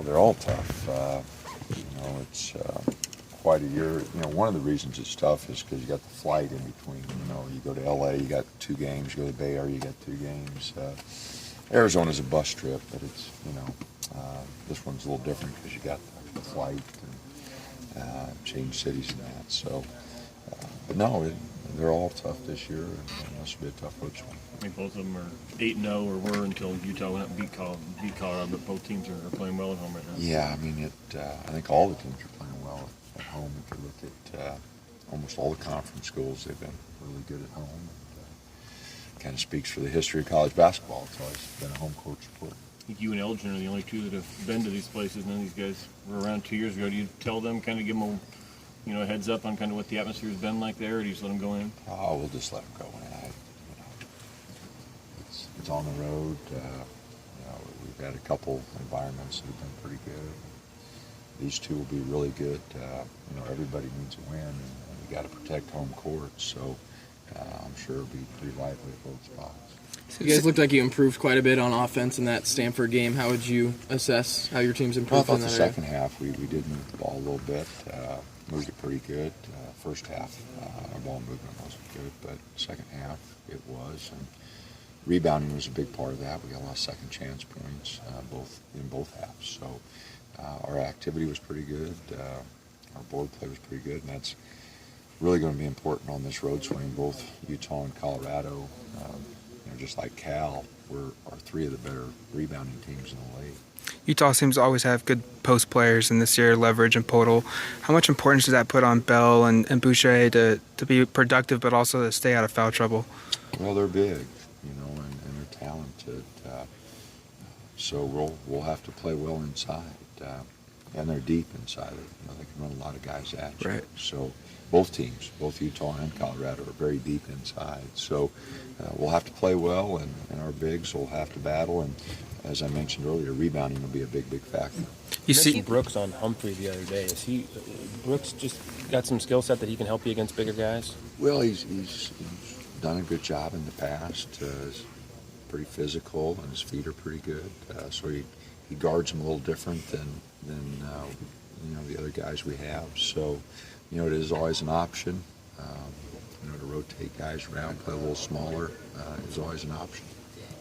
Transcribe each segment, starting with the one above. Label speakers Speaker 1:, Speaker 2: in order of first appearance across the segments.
Speaker 1: they're all tough. It's quite a year. One of the reasons it's tough is because you got the flight in between. You go to LA, you got 2 games. You go to the Bay Area, you got 2 games. Arizona's a bus trip, but it's, this one's a little different because you got the flight and change cities and that. So, but no, they're all tough this year, and this will be a tough road swing.
Speaker 2: I think both of them are 8-0 or were until Utah went up and beat Colorado, but both teams are playing well at home right now.
Speaker 1: Yeah, I think all the teams are playing well at home. If you look at almost all the conference schools, they've been really good at home. Kind of speaks for the history of college basketball. It's always been a home court sport.
Speaker 2: I think you and Elgin are the only 2 that have been to these places. None of these guys were around 2 years ago. Do you tell them, kind of give them a heads up on kind of what the atmosphere has been like there, or do you just let them go in?
Speaker 1: Oh, we'll just let them go in. It's on the road. We've had a couple environments that have been pretty good. These 2 will be really good. Everybody needs a win, and you got to protect home court. So I'm sure it'll be pretty lively at both spots.
Speaker 3: So you guys looked like you improved quite a bit on offense in that Stanford game. How would you assess how your team's improved?
Speaker 1: Well, I thought the second half we did move the ball a little bit. Moved it pretty good. First half our ball movement wasn't good, but second half it was. And rebounding was a big part of that. We got a lot of second chance points in both halves. So our activity was pretty good. Our board play was pretty good, and that's really going to be important on this road swing. Both Utah and Colorado, just like Cal, are 3 of the better rebounding teams in the league.
Speaker 4: Utah seems to always have good post players, and this year Leverage and Podol. How much importance does that put on Bell and Boucher to be productive, but also to stay out of foul trouble?
Speaker 1: Well, they're big, and they're talented. So we'll have to play well inside, and they're deep inside. They can run a lot of guys at you.
Speaker 4: Right.
Speaker 1: So both teams, both Utah and Colorado, are very deep inside. So we'll have to play well, and our bigs will have to battle. And as I mentioned earlier, rebounding will be a big, big factor.
Speaker 5: You see Brooks on Humphrey the other day. Is Brooks just got some skill set that he can help you against bigger guys?
Speaker 1: Well, he's done a good job in the past. He's pretty physical, and his feet are pretty good. So he guards them a little different than the other guys we have. So it is always an option. To rotate guys around, play a little smaller is always an option.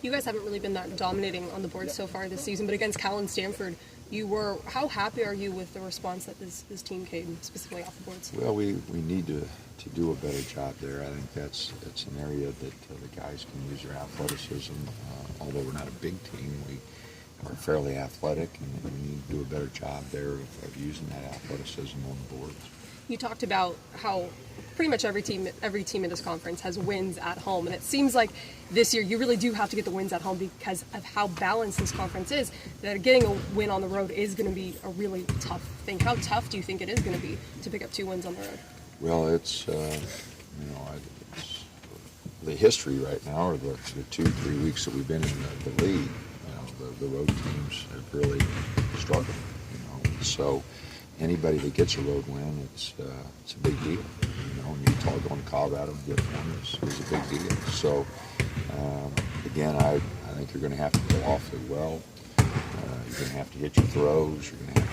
Speaker 6: You guys haven't really been that dominating on the board so far this season, but against Cal and Stanford, you were. How happy are you with the response that this team came, specifically off the boards?
Speaker 1: Well, we need to do a better job there. I think that's an area that the guys can use their athleticism. Although we're not a big team, we are fairly athletic, and we need to do a better job there of using that athleticism on the boards.
Speaker 6: You talked about how pretty much every team in this conference has wins at home, and it seems like this year you really do have to get the wins at home because of how balanced this conference is. That getting a win on the road is going to be a really tough thing. How tough do you think it is going to be to pick up 2 wins on the road?
Speaker 1: Well, it's the history right now, or the 2-3 weeks that we've been in the league. The road teams have really struggled. So anybody that gets a road win, it's a big deal. And Utah going to Colorado and getting one is a big deal. So again, I think you're going to have to go awfully well. You're going to have to hit your throws. You're going to have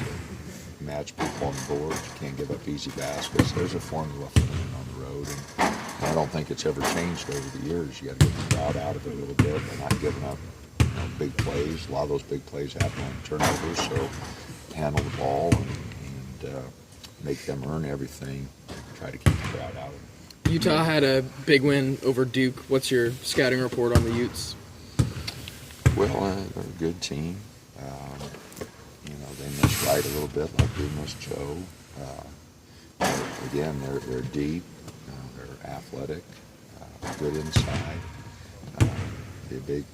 Speaker 1: to match people on the board. You can't give up easy baskets. There's a formula for winning on the road, and I don't think it's ever changed over the years. You got to get the crowd out of it a little bit and not giving up big plays. A lot of those big plays happen on turnovers, so handle the ball and make them earn everything and try to keep the crowd out of it.
Speaker 3: Utah had a big win over Duke. What's your scouting report on the Utes?
Speaker 1: Well, they're a good team. They miss Wright a little bit like we miss Joe. Again, they're deep. They're athletic. Good inside. Be a big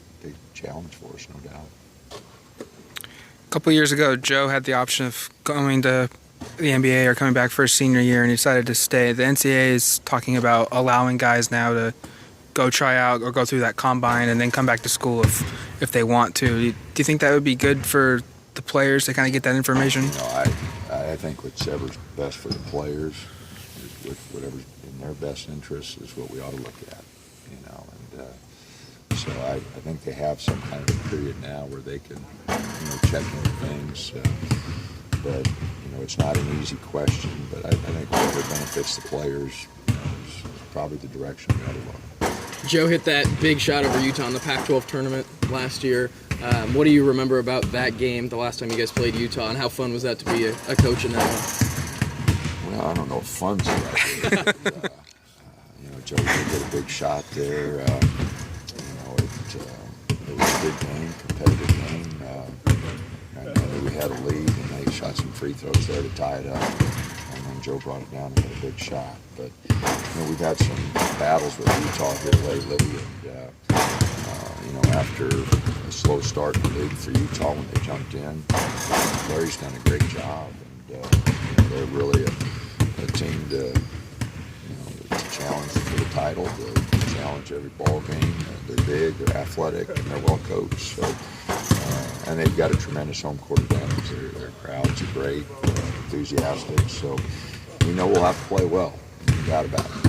Speaker 1: challenge for us, no doubt.
Speaker 4: A couple years ago, Joe had the option of going to the NBA or coming back for his senior year, and he decided to stay. The NCAA is talking about allowing guys now to go try out or go through that combine and then come back to school if they want to. Do you think that would be good for the players to kind of get that information?
Speaker 1: I think whatever's best for the players, whatever's in their best interest is what we ought to look at. So I think they have some kind of a period now where they can, check into things. But it's not an easy question. But I think whatever benefits the players is probably the direction we ought to look.
Speaker 3: Joe hit that big shot over Utah in the Pac-12 tournament last year. What do you remember about that game, the last time you guys played Utah, and how fun was that to be a coach in that one?
Speaker 1: Well, I don't know if fun's the right word. But, Joe did get a big shot there. It was a big game, competitive game. I knew we had a lead, and they shot some free throws there to tie it up. And then Joe brought it down and hit a big shot. But we've had some battles with Utah here lately, and after a slow start in the league for Utah when they jumped in, Larry's done a great job, and they're really a team to challenge for the title, to challenge every ball game. They're big, they're athletic, and they're well coached. So, and they've got a tremendous home court advantage. Their crowds are great, enthusiastic. So we know we'll have to play well. No doubt about it.